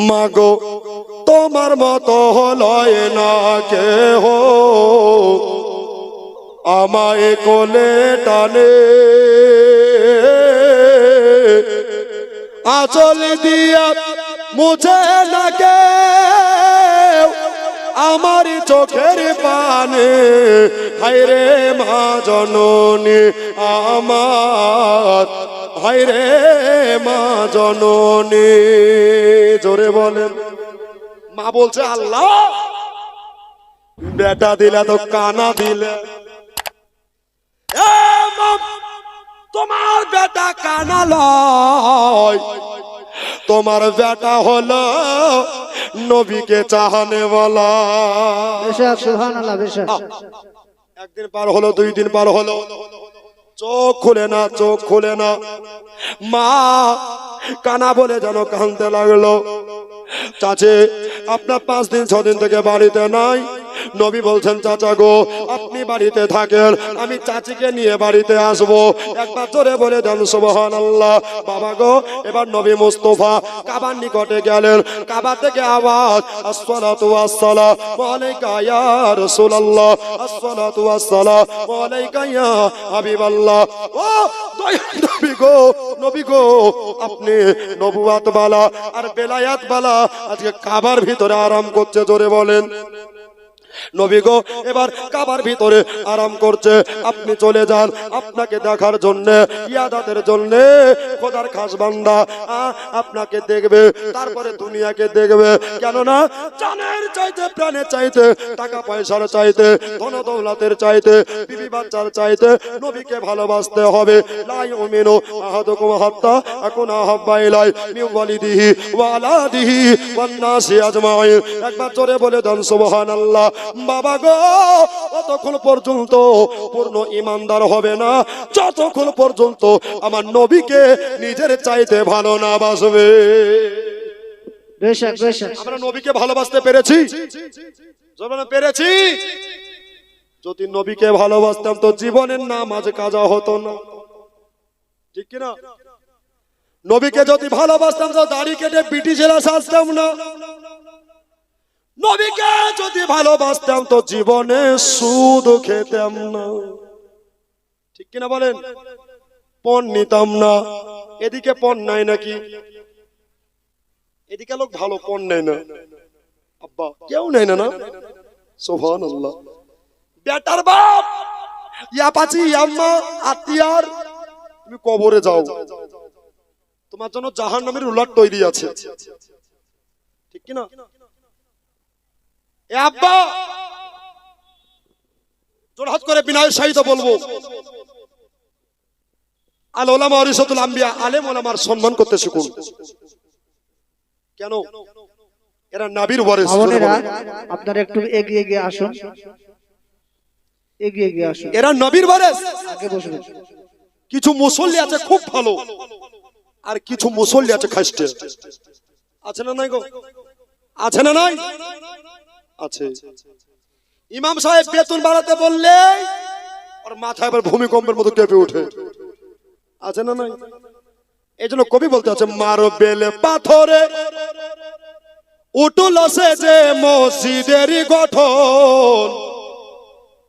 মাগো তোমার মতো লয় না কেহ, আমায় কোলে টানে, আঁচল দিয়া মুছে না কেউ আমার চোখের পানে। হায়রে মা জননী আমার, হায়রে মা জননী। জোরে বলেন। মা বলছে আল্লাহ বেটা দিলে তো কানা দিলে, তোমার বেটা কানা লয়, তোমার বেটা হলো নবীকে চাহানে বলা। একদিন পার হলো, 2 দিন পার হলো, চোখ খুলে না, চোখ খুলে না। মা কানা বলে যেন কাঁদতে লাগলো। চাচি আপনার 5 দিন 6 দিন থেকে বাড়িতে নাই। নবী বলছেন চাচা গো আপনি বাড়িতে থাকেন, আমি চাচিকে নিয়ে বাড়িতে আসবো। একবার জোরে বলে দেন সুবহানাল্লাহ। বাবা গো এবার নবী মুস্তাফা কাবার নিকটে গেলেন। কাবা থেকে আওয়াজ আসসালাতু ওয়াসসালামু আলাইকা ইয়া রাসূলুল্লাহ, আসসালাতু ওয়াসসালামু আলাইকা ইয়া হাবিবাল্লাহ। ও নবী গো, নবী গো আপনি নবুয়াত বালা আর বেলায়াত বালা আজকে কাবার ভিতরে আরাম করছে। জোরে বলেন। নবী গো এবার কাবার ভিতরে আরাম করছে, আপনি চলে যান আপনাকে দেখার জন্য, ইয়াদাতের জন্য। খোদার খাস বান্দা আপনাকে দেখবে, তারপরে দুনিয়াকে দেখবে। কেননা জানের চাইতে, প্রাণের চাইতে, টাকা পয়সার চাইতে, ধন দৌলতের চাইতে, বিবি বাচ্চার চাইতে নবীকে ভালোবাসতে হবে। লা ইউমিনু আহাদুকুম হাত্তা আকুনা হাব্বা ইলাই মিন ওয়ালিদিহি ওয়া আলাদিহি ওয়ান নাসি আজমাইন। একবার জোরে বলে দেন সুবহানাল্লাহ। বাবা গো ততক্ষণ পর্যন্ত পূর্ণ ইমানদার হবে না যতক্ষণ পর্যন্ত আমার নবীকে নিজের চাইতে ভালো না বাসবে। আমরা নবীকে ভালোবাসতে পেরেছি? পেরেছি। যদি নবীকে ভালোবাসতাম তো জীবনের নামাজ কাজা হতো না, ঠিক কিনা? নবীকে যদি ভালোবাসতাম তো দাড়ি কেটে ব্রিটিশেরা সাজতাম না। নবীকে যদি ভালোবাসতাম তো জীবনে সুদ খেতাম না, ঠিক কিনা বলেন? পণ নিতাম না। এদিকে পণ নাই নাকি? এদিকে লোক ভালো পণ নেয় না, আব্বা কেউ নেয় না। না সুবহানাল্লাহ। বেটার বাপ ইয়াপাচি ইয়াম্মা আতিয়ার, তুমি কবরে যাও, তোমার জন্য জাহান্নামের উলাট তৈরি আছে, ঠিক কিনা? এ আব্বা জোরহাত করে বিনয়ের সহিত বলবো, আল উলামা ওয়ারিসাতুল আম্বিয়া, আলেম ওলামার সম্মান করতে শিখুন। কেন? এরা নবীর ওয়ারিস। আপনারা একটু এগিয়ে গিয়ে আসুন, এগিয়ে গিয়ে আসুন। এরা নবীর ওয়ারিস। আগে বসুন। কিছু মুসল্লি আছে খুব ভালো, আর কিছু মুসল্লি আছে খাস্টে। আছে না নাই গো? আছে না নাই? আছে। ইমাম সাহেব বেতন বাড়াতে বললে আর মাথায় আবার ভূমিকম্পের মতো কেঁপে ওঠে। আছে না নাই? এই জন্য কবি বলতে আছে মারবেল পাথরে উঠল সে যে মসজিদেরই গঠন।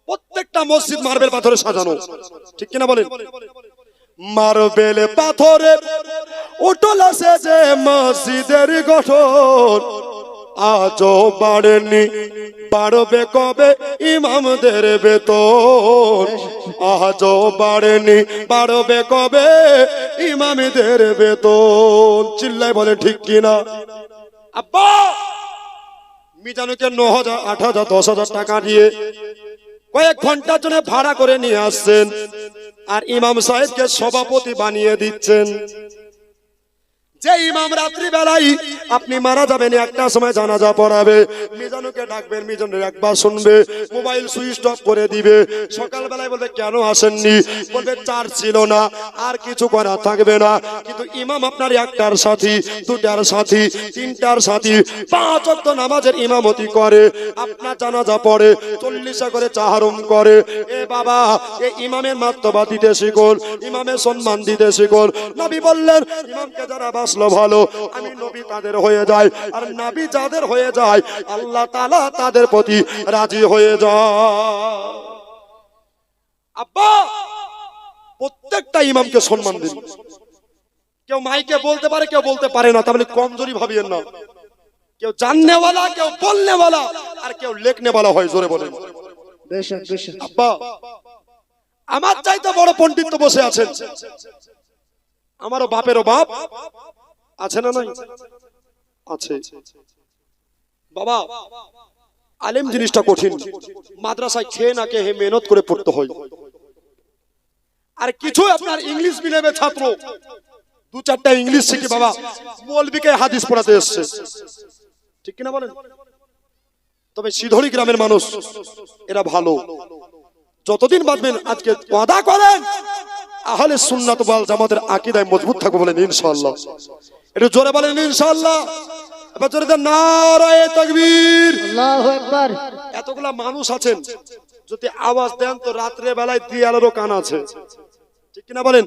প্রত্যেকটা মসজিদ মার্বেল পাথরে সাজানো, ঠিক কিনা বলেন? মার্বেল পাথরে উঠল সে যে মসজিদেরই গঠন। আজও বাড়েনি, বাড়বে কবে ইমামদের বেতন। আজও বাড়েনি, বাড়বে কবে ইমামদের বেতন। চিল্লাই বলে ঠিক কিনা? আব্বা মিজানুকে 9,000, 8,000, 10,000 টাকা দিয়ে কয়েক ঘন্টার জন্য ভাড়া করে নিয়ে আসছেন, আর ইমাম সাহেবকে সভাপতি বানিয়ে দিচ্ছেন। যে ইমাম রাত্রি বেলায় আপনি মারা যাবেন, একটা সময় জানাজা পড়াবে, মিজানুকে ডাকবেন, মিজানুর একবার শুনবে, মোবাইল সুইচ অফ করে দিবে। সকাল বেলায় বলবে কেন আসেননি? বলবে চার্জ ছিল না, আর কিছু করা থাকবে না। কিন্তু ইমাম আপনার একটার সাথী, দুটার সাথী, তিনটার সাথী, 5 ওয়াক্ত নামাজের ইমামতি করে, আপনার জানাজা পড়ে, 40 করে চাহারুম করে। এ বাবা, এই ইমামের মাত্তবা দিতে শিখুন, ইমামের সম্মান দিতে শিখুন। নবী বললেন ইমামকে যারা বাসলো ভালো, আমি নবী তাদের তাদের হয়ে যায়, আর নবী যাদের হয়ে যায় আল্লাহ তাআলা তাদের প্রতি রাজি হয়ে যায়। আব্বা, প্রত্যেকটা ইমামকে সম্মান দিন। কেউ মাইকে বলতে পারে, কেউ বলতে পারে না, তাহলে কমজোরি ভাবিয়েন না। কেউ জাননেওয়ালা, কেউ বলনেওয়ালা, আর কেউ লেখনেওয়ালা হয়। জোরে বলেন। বেশক বেশক। আব্বা, আমার চাইতে বড় পণ্ডিত তো বসে আছেন, আমারও বাপেরও বাপ আছে না নাই? আছে। বাবা, আলেম জিনিসটা কঠিন। মাদ্রাসায় খেয়ে না খেয়ে মেহনত করে পড়তে হয়। আর কিছু আপনার ইংলিশ মিডিয়ামের ছাত্র দু চারটা ইংলিশ শিখে বাবা মৌলবীকে হাদিস পড়াতে এসছে, ঠিক কিনা বলেন? তবে সিধড়ি গ্রামের মানুষ এরা ভালো। যতদিন বাঁচবেন আজকে ওয়াদা করেন আহলে সুন্নাত ওয়াল জামাতের আকীদায় মজবুত থাকবো বলেন ইনশাআল্লাহ। একটু জোরে বলেন ইনশাআল্লাহ। এবার জোরে দেন নারায়ে তাকবীর। আল্লাহু আকবার। এতগুলা মানুষ আছেন, যদি আওয়াজ দেন তো রাত্রে বেলায় দিয়ালেরও কান আছে, ঠিক কিনা বলেন?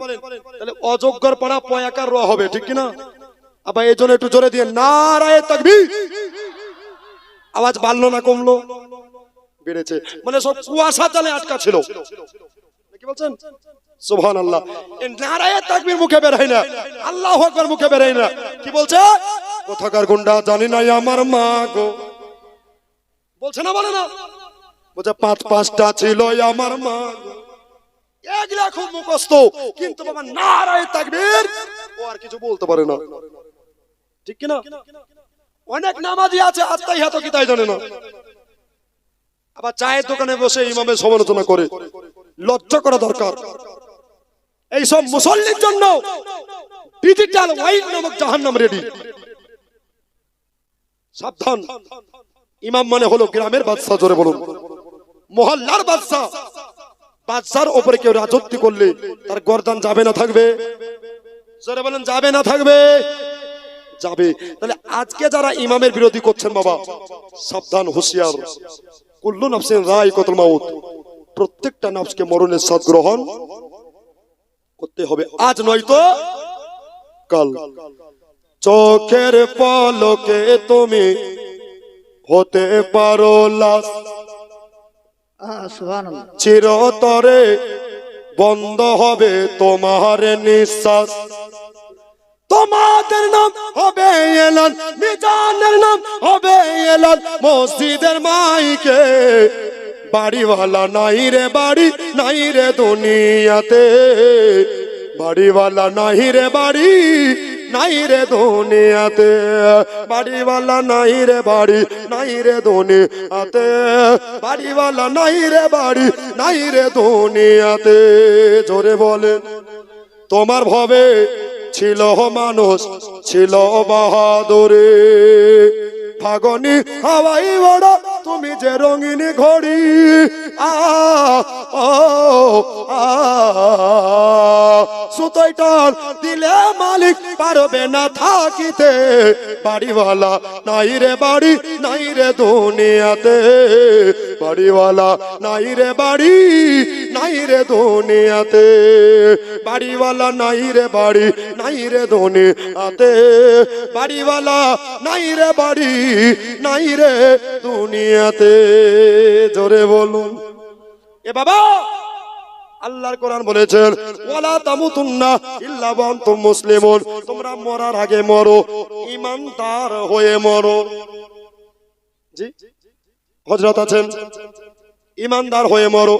তাহলে অযোগ্যর পড়া পয়াকার র হবে, ঠিক কিনা? আবার এই জন্য একটু জোরে দিয়ে নারায়ে তাকবীর। আওয়াজ বাড়লো না কমলো? বেড়েছে। মানে সব কুয়াশা জালে আটকা ছিল, কি বলছেন? সুবহানাল্লাহ। এই নারায়ে তাকবীর মুখে বের হয় না, আল্লাহু আকবার মুখে বের হয় না। কি বলছে? কোথাকার গুন্ডা জানি না আমার মা গো, বলছে না? বলে না? বলছে পাঁচটা ছিল আমার মা গো। এগুলা খুব মুখস্থ, কিন্তু বাবা নারায়ে তাকবীর ও আর কিছু বলতে পারে না, ঠিক কিনা? অনেক নামাজি আছে আত্তাহিয়াত কি তাই জানে না, আবার চায়ের দোকানে বসে ইমামের সমালোচনা করে। লজ্জা করা দরকার। এই সব মুসল্লির জন্য ডিজিটাল ওয়াইন নামক জাহান্নাম রেডি। সাবধান। ইমাম মানে হলো গ্রামের বাদশা। জোরে বলুন। মহল্লার বাদশা। বাদশার উপরে কেউ রাজত্ব করলে তার গর্দান যাবে না থাকবে? জোরে বলেন, যাবে না থাকবে? যাবে। তাহলে আজকে যারা ইমামের বিরোধী করছেন বাবা সাবধান, হুঁশিয়ার। কুল্লু নাফসিন যায়িকাতুল মাউত, প্রত্যেকটা নফসকে মরণের স্বাদ গ্রহণ করতে হবে, আজ নয়তো কাল। চোখের পলকে তুমি হতে পারো লাশ, সুবহানাল্লাহ। চিরতরে বন্ধ হবে তোমার নিঃশ্বাস। তোমাদের নাম হবে এলান, মিজানের নাম হবে এলান মসজিদের মাইকে। বাড়িওয়ালা নাই রে বাড়ি, নাই রে দুনিয়াতে। বাড়িওয়ালা নাই রে বাড়ি, নাই রে দুনিয়াতে। বাড়িওয়ালা নাই রে বাড়ি, নাই রে দুনিয়াতে। বাড়িওয়ালা নাই রে বাড়ি, নাই রে দুনিয়াতে। জোরে বলেন। তোমার ভবে ছিল মানুষ, ছিল বাহাদুরে। ফাগনি হাওয়াই বড় তুমি যে রঙিন ঘড়ি। সুতোই টান দিলে মালিক পারবে না থাকিতে। বাড়িওয়ালা নাই রে বাড়ি, নাই রে দুনিয়াতে। বাড়িওয়ালা নাই রে বাড়ি, নাই রে দুনিয়াতে। বাড়িওয়ালা নাই রে বাড়ি, নাই রে দুনিয়াতে। বাড়িওয়ালা নাই রে বাড়ি, নাই রে দুনিয়াতে। জোরে বলুন। এ বাবা, আল্লাহর কোরআন বলেছেন ওয়ালা তামুতুন্না ইল্লা ওয়া আনতুম মুসলিমুন। তোমরা মরার আগে মরো ঈমানদার হয়ে মরো। জি, হযরত আছেন, ঈমানদার হয়ে মরো।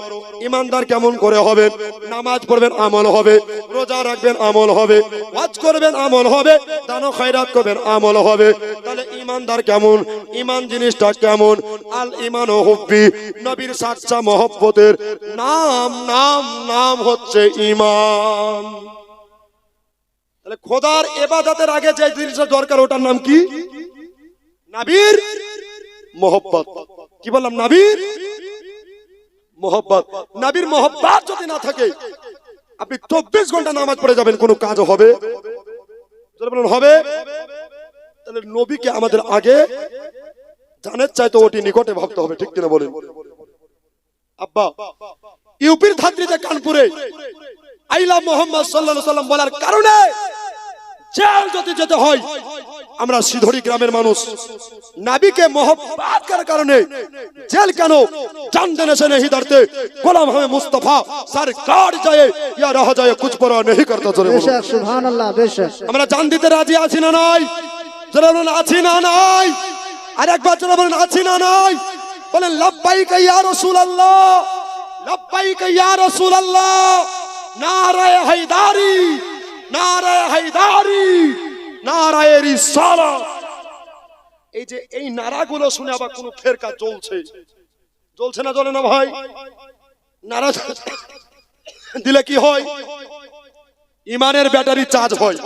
ঈমানদার কেমন করে হবেন? নামাজ পড়বেন, আমল হবে। রোজা রাখবেন, আমল হবে। হজ করবেন, আমল হবে। দান ও খয়রাত করবেন, আমল হবে। তাহলে ঈমানদার কেমন? ঈমান জিনিসটা কেমন? আল ঈমানু হুব্বি, নবীর সাচ্চা মহব্বতের নাম নাম নাম হচ্ছে ঈমান। তাহলে খোদার ইবাদতের আগে যে জিনিসটা দরকার ওটার নাম কি? নবীর মহব্বত। কি বললাম? নবীর মহব্বত। নবীর মহব্বত যদি না থাকে আপনি 24 ঘন্টা নামাজ পড়ে যাবেন, কোনো কাজ হবে? হবে? তাহলে নবীকে আমাদের আগে জানের চাইতে ওটি নিকটে ভাবতে হবে, ঠিক কিনা বলেন? আব্বা, ইউপির ধাত্রীতে কানপুরে আই লাভ মোহাম্মদ সাল্লাল্লাহু আলাইহি সাল্লাম বলার কারণে জেল যদি যেতে হয় আমরা সিধরি গ্রামের মানুষ নবীকে मोहब्बत করার কারণে জেল কেন জান দেने से नहीं डरते গোলাম हमें मुस्तफा सरकार जाए या रह जाए कुछ परवाह नहीं करता জোরে বলুন বেশক সুবহানাল্লাহ বেশক আমরা জান দিতে রাজি আছি না নাই জোরে বলুন আছি না নাই আর একবার জোরে বলুন আছি না নাই বলেন লব্বাইক ইয়া রাসূলুল্লাহ লব্বাইক ইয়া রাসূলুল্লাহ নারায়ে হায়দারি নারায়ে হায়দারি নারায়ে রিসালাত এই যে এই নারাগুলো শুনে আবার কোন ফেরকা জ্বলছে জ্বলছে না জ্বলে না ভাই নারা দিলে কি হয় ইমানের ব্যাটারি চার্জ হয়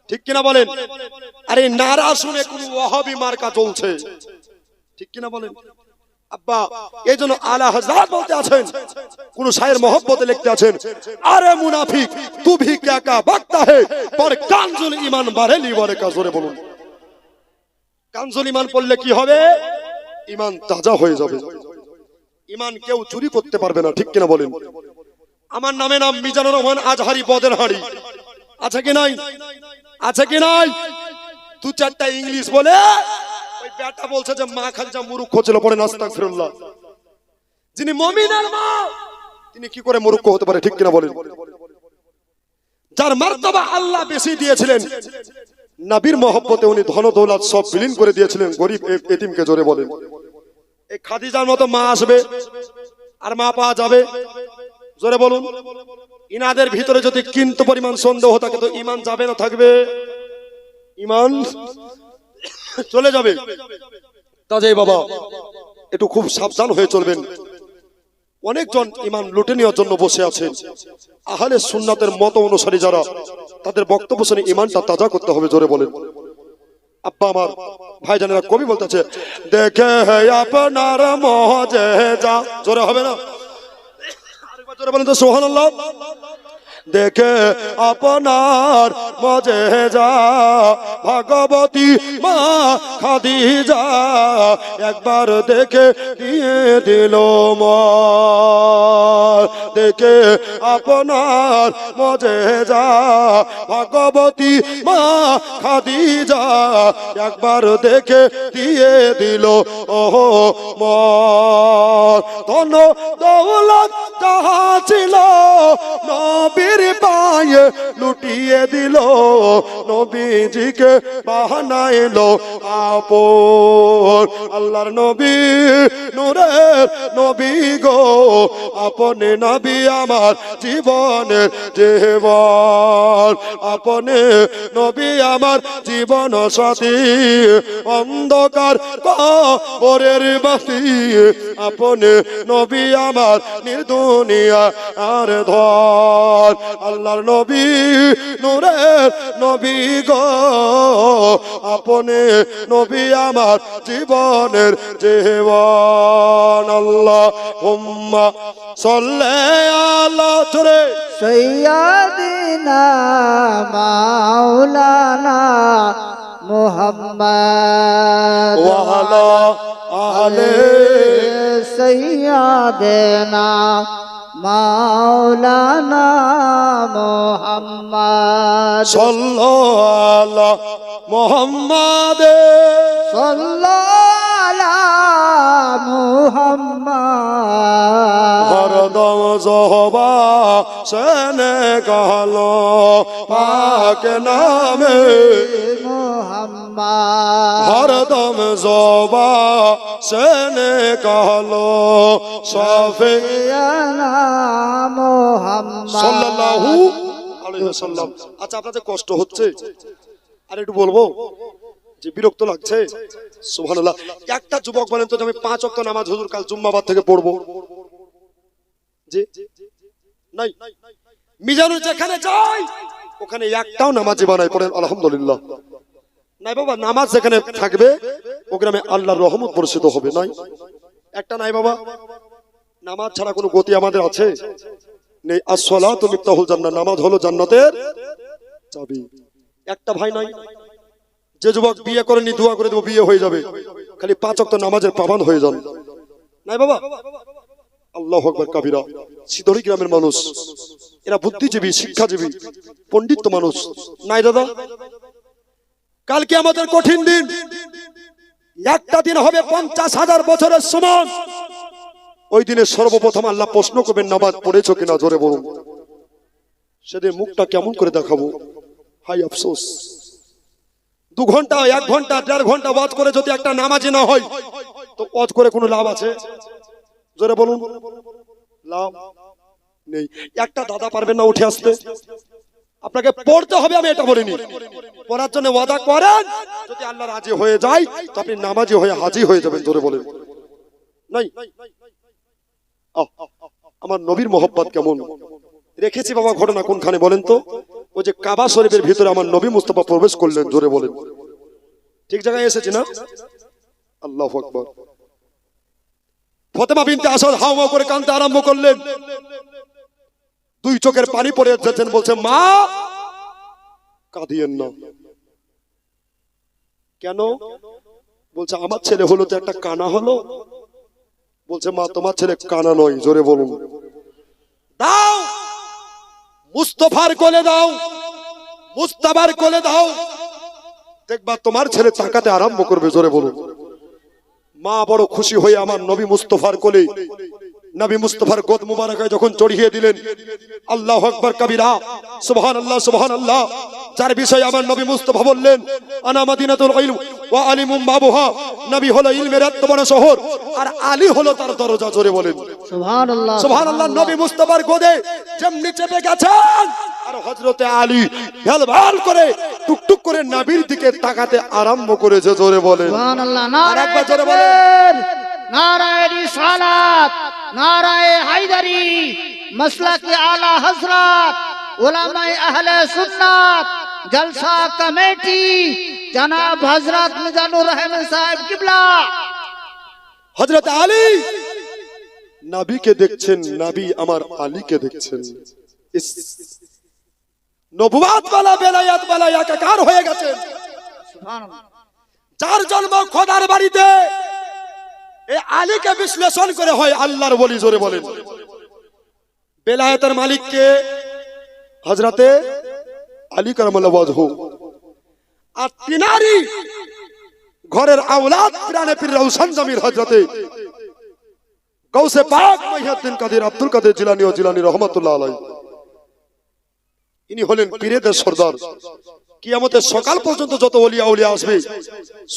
ঠিক কিনা বলেন আরে নারা শুনে কোন ওয়াহাবি মার্কা জ্বলছে ঠিক কিনা বলেন আব্বা এইজন্য আলা হযরত বলতে আছেন কোন শায়ের mohabbat লিখতে আছেন আরে মুনাফিক তু ভি ক্যা কা বকতা হে পর কানজুল ঈমান বারেলি বরে কা জোরে বলুন কানজুল ঈমান পড়লে কি হবে ঈমান তাজা হয়ে যাবে ঈমান কেউ চুরি করতে পারবে না ঠিক কিনা বলেন আমার নামে নাম মিজানুর রহমান আজহারি বদের হাড়ি আছে কি নাই আছে কি নাই দু চারটা ইংলিশ বলে ওই বেটা বলছে যে মা খালজা মুরুক্ষ ছিল পড়ে আস্তাগফিরুল্লাহ যিনি মুমিনের মা তিনি কি করে মুরুক্ষ হতে পারে ঠিক কিনা বলেন যার মার্তবা আল্লাহ বেশি দিয়েছিলেন নবীর mohabbote উনি ধন দৌলত সব বিলীন করে দিয়েছিলেন গরিব এতিমকে জোরে বলেন এই খাদিজার মতো মা আসবে আর মা পাওয়া যাবে জোরে বলুন ইনাদের ভিতরে যদি কিন্তু পরিমাণ সন্দেহ থাকে তো ঈমান যাবে না থাকবে ঈমান চলে যাবে তাজেই বাবা একটু খুব সাবধান হয়ে চলবেন অনেকজন ঈমান লুটে নেওয়ার জন্য বসে আছেন আহলে সুন্নাতের মত অনুসারী যারা তাদের বক্তব্য শুনে ঈমানটা তাজা করতে হবে জোরে বলেন আব্বা আমার ভাইজানেরা কবি বলতেছে দেখে হে আপনার মজেজা জোরে হবে না আরেকবার জোরে বলেন তো সুবহানাল্লাহ দেখে আপনার মজেজা ভগবতী মা খাদিজা একবার দেখে দিয়ে দিল মন দেখে আপনার মজেজা ভগবতী মা খাদিজা একবার দেখে দিয়ে দিল ওহো মন ধন দৌলত যাহা ছিল নবীর পায়ে লুটিয়ে দিল নবীজিকে বানাইলো আপন আল্লাহর নবী নূরের নবী গো আপনি নবী আমার জীবনের জীবন আপনি নবী আমার জীবন সাথী অন্ধকার কবরের বাতি আপনি নবী আমার নির্দুনিয়া আর ধর আল্লাহর নবী নূরের নবী গো আপনি নবী আমার জীবনের জীবন আল্লাহুম্মা সাল্লি আলা জোরে সৈয়দিনা মাওলানা মুহাম্মদ ওয়া আলা আলে সৈয়দিনা মাওলানা মুহাম্মদ সাল্লাল্লাহু আলা মুহাম্মাদ সাল্লাল্লাহু মুহাম্মদ হরদম জহবা সেনে কালো পাক নামে মুহাম্মদ হরদম জহবা সেনে কালো সাফে ইয়া মুহাম্মদ সাল্লাল্লাহু আলাইহি ওয়াসাল্লাম আচ্ছা আপনাদের কষ্ট হচ্ছে আর একটু বলবো যে বিরক্ত লাগছে সুবহানাল্লাহ একটা যুবক বলেন তো আমি 5 ওয়াক্ত নামাজ হুজুর কাল জুম্মাবাদ থেকে পড়বো জি নাই মিজানুর যেখানে যাই ওখানে একটাও নামাজি বানায় পড়েন আলহামদুলিল্লাহ নাই বাবা নামাজ যেখানে থাকবে ও গ্রামে আল্লাহর রহমত বর্ষিত হবে নাই একটা নাই বাবা নামাজ ছাড়া কোনো গতি আমাদের আছে নেই আসসালাতু মিফতাহুল জান্নাহ নামাজ হলো জান্নাতের চাবি একটা ভাই নাই যে যুবক বিয়ে করেনি দোয়া করে দেব বিয়ে হয়ে যাবে খালি 5 ওয়াক্ত নামাজের পাবন্দ হয়ে যান নাই বাবা আল্লাহু আকবার কাবীরা সিদরি গ্রামের মানুষ এরা বুদ্ধিজীবী শিক্ষাজীবী পণ্ডিত মানুষ নাই দাদা কালকে আমাদের কঠিন দিন, একটা দিন হবে 50,000 বছরের সমান। ওই দিনে সর্বপ্রথম আল্লাহ প্রশ্ন করবেন নামাজ পড়েছো কিনা, জোরে বলুন। সেদিন মুখটা কেমন করে দেখাবো, হাই আফসোস। 2 ঘন্টা 1 ঘন্টা 1.5 ঘন্টা ওয়াজ করে যদি একটা নামাজি না হয়, তো ওয়াজ করে কোনো লাভ আছে? জোরে বলুন, লাভ নেই। একটা দাদা পারবেন না উঠে আসতে? আপনাকে পড়তে হবে, আমি এটা বলিনি। পড়ার জন্য ওয়াদা করেন, যদি আল্লাহ রাজি হয়ে যায় তো আপনি নামাজি হয়ে হাজি হয়ে যাবেন। জোরে বলেন নাই? আমার নবীর মোহব্বত কেমন রেখেছি বাবা, ঘটনা কোনখানে বলেন তো? ওই যে কাবা শরীফের ভিতরে আমার নবী মুস্তাফা প্রবেশ করলেন। জোরে বলেন, ঠিক জায়গায় এসেছি না? আল্লাহু আকবার। ফাতেমা বিনতে আসাদ হাওয়া করে কাঁদতে আরম্ভ করলেন, 2 চোখের পানি পড়ে যাচ্ছেন, বলছে মা কাঁদিয়েন না। কেন? বলছে আমার ছেলে হলো তো একটা কানা হলো। বলছে মা তোমার ছেলে কানা নয়। জোরে বলুন, দাও মুস্তাফার কোলে দাও, মুস্তাফার কোলে দাও, দেখবা তোমার ছেলে তাকাতে আরম্ভ করবে। জোরে বলুন। মা বড় খুশি হয়ে আমার নবী মুস্তাফার কোলে, নবী মুস্তাফার গোদ মুবারকায় যখন চড়িয়ে দিলেন, আল্লাহু আকবার কবিরা, সুবহানাল্লাহ সুবহানাল্লাহ, যার বিষয়ে আমার নবী মুস্তাফা বললেন আনা মাদিনাতুল ইলম ওয়া আলিমুম বাবুহা। নবী হলো ইলমের এত বড় শহর, আর আলী হলো তার দরজা। জোরে বলেন সুবহানাল্লাহ সুবহানাল্লাহ। নবী মুস্তাফার গোদে যেমনি চেপে গেছেন, আর হযরতে আলী হেলবাল করে টুকটুক করে নবীর দিকে তাকাতে আরম্ভ করেছে। জোরে বলেন সুবহানাল্লাহ। আরেকবার জোরে বলেন, নারায়ে রিসালাত, নারায়ে হায়দারি, মাসলাকে আলা হযরত, উলামায়ে আহলে সুন্নাত, জলসা কমিটি, জনাব হযরত মিজানুর রহমান সাহেব কিবলা। হযরত আলী নবীকে দেখছেন, নবী আমার আলীকে দেখছেন। ইস, নবুয়াত ওয়ালা বেলায়াত ওয়ালা একাকার হয়ে গেছেন। সুবহানাল্লাহ। যার জন্ম খোদার বাড়িতে, এই আলীকে বিশ্লেষণ করে হয় আল্লাহর ওলি। জোরে বলেন, বেলায়েতের মালিক কে? হযরতে আলী কারামাল্লাহু ওয়াজহু। আর তিনারি ঘরের আওলাদ পিরানে পীর রওশন জমির হযরতে গৌসে পাক মহিউদ্দিন কাদের আব্দুল কাদের জিলানী ও জিলানী রহমাতুল্লাহ আলাইহি। ইনি হলেন পীরেদের সরদার। কিয়ামতের সকাল পর্যন্ত যত ওলিয়া উলিয়া আসবে,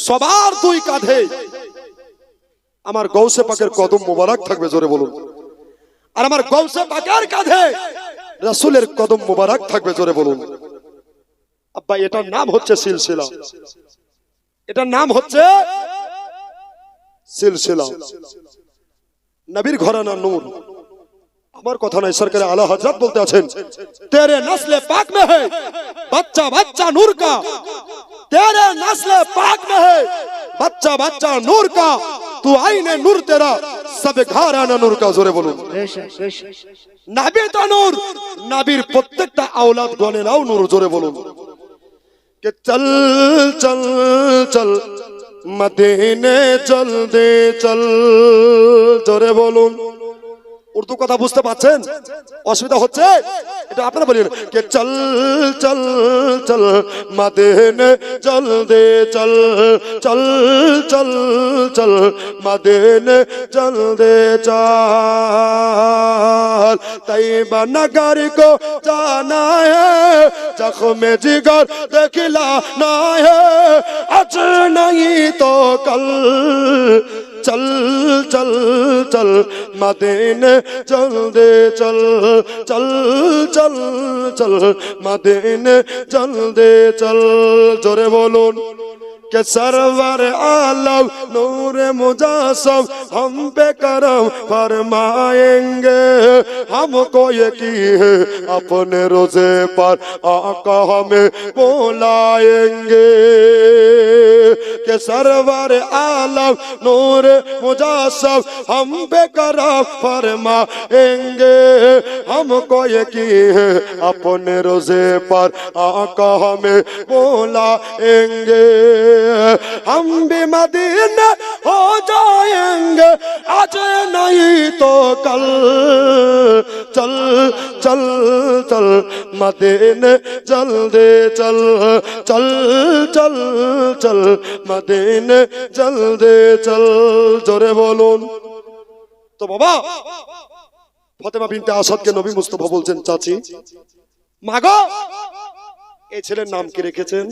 সবার 2 কাঁধে আমার গৌসে পাকের কদম মোবারক থাকবে। জোরে বলুন। আর আমার গৌসে পাকের কাঁধে রাসূলের কদম মোবারক থাকবে। জোরে বলুন। আব্বা, এটার নাম হচ্ছে সিলসিলা, এটার নাম হচ্ছে সিলসিলা। নবীর ঘরানা নূর। আমার কথা নয়, সরকারে আলা হযরত বলতে আছেন, তেরে নসলে পাক মে है बच्चा बच्चा नूर का, तेरे नस्ले पाक में है बच्चा बच्चा नूर का, तू आईने नूर तेरा सब घराना नूर का। জোরে বলুন। বেশক বেশক। নবী তো নূর, নবীর প্রত্যেকটা আওলাদ গনে নাও নূর। জোরে বলুন। কে চল চল চল মদিনে চল দে চল। জোরে বলুন। উর্দু কথা বুঝতে পারছেন? অসুবিধা হচ্ছে? এটা আপনারা বলেন, কে চল চল চল মদিনে চল দে চল, চল চল চল মদিনে চল দে চল। तैयबा नगर को जाना है, जख्म जिगर दिखलाना है, आज नहीं तो कल। चल चल चल मदीने चल दे चल, चल चल चल मदीने चल दे चल। जोरे बोलून के सरवर आलम नूर मुजासम हम पे करम फरमाएंगे, हमको यकीन है अपने रोजे पर आका हमें बुलाएंगे। के सरवर आलम नूर मुजासम हम पे करम फरमाएंगे, हमको यकीन है अपने रोजे पर आका हमें बुलाएंगे। हम भी मदीने हो जाएंगे आज नहीं तो कल, चल चल चल मदीने जल्दी चल चल चल चल मदीने जल्दी चल जोरे बोलुन। तो बाबा ফাতেমা বিনতে আসাদকে নবী মুস্তাফা বলছেন, চাচি মাগো এই ছেলের নাম কি রেখেছেন?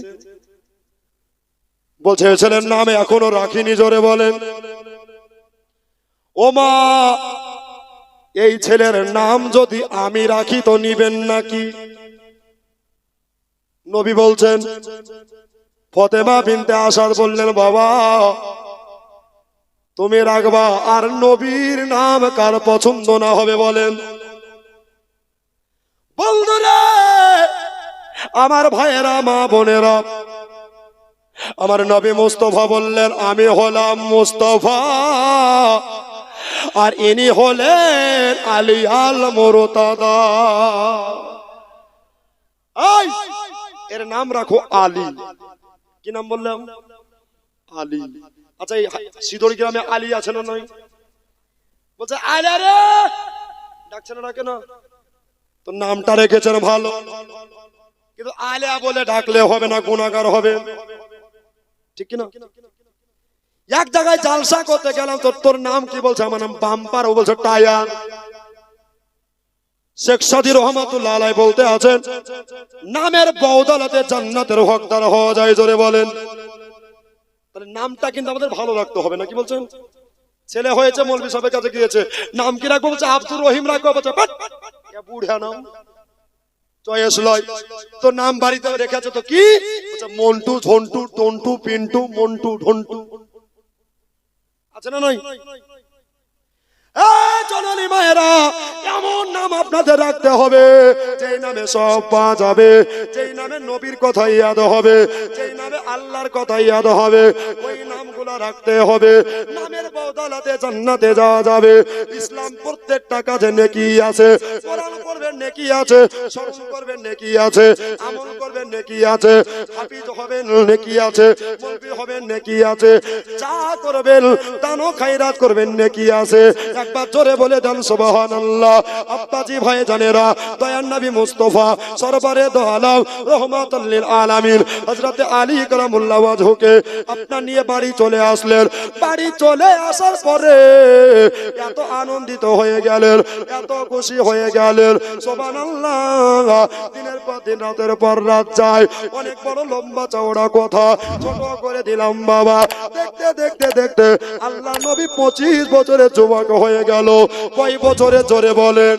বলছে এই ছেলের নাম এখনো রাখিনি। জোরে বলেন। ও মা, এই ছেলের নাম যদি আমি রাখি তো নিবেন নাকি? নবী বলছেন, ফাতেমা বিনতে আসাদ বললেন, বাবা তুমি রাখবা। আর নবীর নাম কার পছন্দ না হবে বলেন? বন্ধুরা আমার ভাইয়েরা, মা বোনেরা, আমার নবী মুস্তাফা বললেন, আমি হলাম মুস্তাফা আর ইনি হলেন আলী আল মুরতাদা। এই এর নাম রাখো আলী। কি নাম বললাম? আলী। আচ্ছা এই সিদড়ি গ্রামে আলী আছে না নয়? বলছে আলী রে, ডাকছে না কেন? তো নামটা রেখেছেন ভালো, কিন্তু আলিয়া বলে ডাকলে হবে না, গুনাহগার হবে। ঠিক কি না? এক জায়গায় জালসা করতে গেলাম, তোর নাম কি? বলছে আমার নাম বাম্পার। ও বলছে টায়ার। শেখ সাদী রহমাতুল্লাহ আলাইহি বলতে আছেন, নামের বদৌলতে জান্নাতের হকদার হওয়া যায়। জোরে বলেন। তাহলে নামটা কিন্তু আমাদের ভালো রাখতে হবে না, কি বলছেন? ছেলে হয়েছে, মৌলভী সাহেবের কাছে গিয়েছে, নাম কি রাখবো? বলছে আব্দুর রহিম রাখবো। বলছে বুড়া নাম, চয়েস লয়। তো নাম বাড়িতে রেখেছে তো কি? মন্টু, ঝন্টু, টন্টু, পিন্টু, মন্টু, ঢন্টু আছে না নয়? জননী মায়েরা, এমন নাম আপনাদের রাখতে হবে যেই নামে সব পাওয়া যাবে, যেই নামে নবীর কথা ইয়াদ হবে, যেই নামে আল্লাহর কথা ইয়াদ হবে, ওই নামগুলো রাখতে হবে। নামের বদৌলতে জান্নাতে যাওয়া যাবে। ইসলাম প্রত্যেকটা কাজে নেকি আছে। কোরআন পড়বেন নেকি আছে, স্মরণ করবেন নেকি আছে, আমল করবেন নেকি আছে, হাফিজ হবেন নেকি আছে, মুফতি হবেন নেকি আছে, যা করবেন দান খায়রাত করবেন নেকি আছে। একবার জোরে বলে দেন সুবহানাল্লাহ। আব্বাজি ভাই জানেরা, দয়ার নবী মুস্তাফা সরবরে দো আলম রহমাতুল লিল আলামিন হযরত আলী কারামুল্লাহ ওয়াজহুকে আপনার নিয়ে বাড়ি চলে আসলেন। বাড়ি চলে আসার পরে এত আনন্দিত হয়ে গেলেন, এত খুশি হয়ে গেলেন, সুবহানাল্লাহ। দিনের পর দিন, রাতের পর রাত যায়। অনেক বড় লম্বা চওড়া কথা ছোট করে দিলাম বাবা। দেখতে দেখতে দেখতে আল্লাহ নবী 25 বছরের যুবক হয়ে গেল। কয় বছরে? জোরে বলেন।